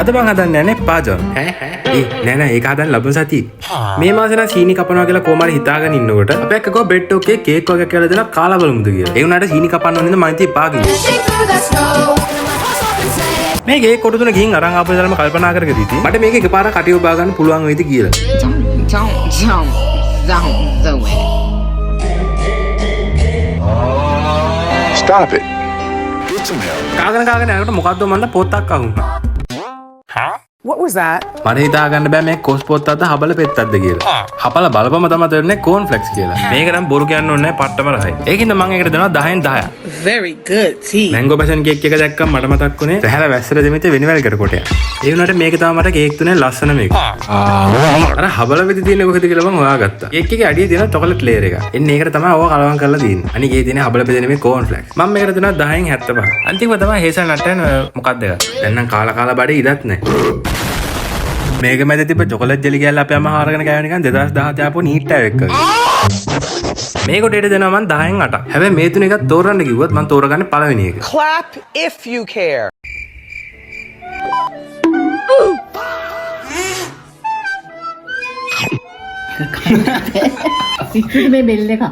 අද මං හදන්න යන්නේ පාජොන්. නෑ ඒක හදන්න ලබන සතියේ. මේ මාසේ නම් සීනි කපනවා කියලා කොහමද හිතාගෙන ඉන්නකොට අපේ අක්කා ගෝ බෙඩ් එකේ කේක් වගේ කියලා දෙනවා කාලා බලමුද කියලා. ඒ වුණාට සීනි කපන්න ඕනේ මම ඉතින් පාගින්. මේ ගේ කොට තුන ගිහින් අරන් ආපු දරම කල්පනා කරගෙන ඉතින් මට මේක එකපාරක් කටිය බා ගන්න පුළුවන් වෙයිද කියලා. Stop it. Get some help. කාගෙන යනකොට මොකද්ද මන්ද පොත්තක් අහුණා. What was that? මට හිතා ගන්න බෑ මේ කොස් පොත්තක්ද හබල පෙත්තක්ද කියලා. හපල බලපම තමයි තේරෙන්නේ කෝන් ෆ්ලෙක්ස් කියලා. මේක නම් බොරු කියන්න ඕනේ නැහැ පට්ටම රහයි. ඒකින්ද මම ඒකට දෙනවා 10න් 10ක්. Very good tea. Mango passion cake එක දැක්කම මට මතක් වුණේ රැහැල වැස්සට දෙමිතේ වෙනිවැල් කර කොටයක්. ඒ වුණාට මේක තමයි මට කේක් තුනේ ලස්සන මේක. අර හබල වෙදි තියෙන කොහෙද කියලා මම හොයාගත්තා. කේක් එකේ අඩිය තියෙන චොකලට් ලේයර් එක. එන්නේ ඒකට තමයි ඕවා කලවම් කරලා තියෙන්නේ. අනික ඒ තියෙන හබල බෙදෙන මේ කෝන් ෆ්ලෙක්ස්. මම මේකට දෙනවා 10න් 75. අන්තිමව තමයි හේසල් නට්ටයන් මොකක්ද ඒක? දැන් නම් කාලා බඩේ ඉඩක් නැහැ. මේක මැද තිබ්බ චොකලට් ජෙලි කෑල්ල අපේ අම්මා හාරගෙන කෑව නිකන් 2017 ආපු නීට් ටයර් එක වගේ. මේ කොටේට දෙනවා මම 10න් 8ක්. හැබැයි මේ තුන එකක් තෝරන්න කිව්වොත් මම තෝරගන්නේ පළවෙනි එක. Clap if you care. මේ බෙල් එක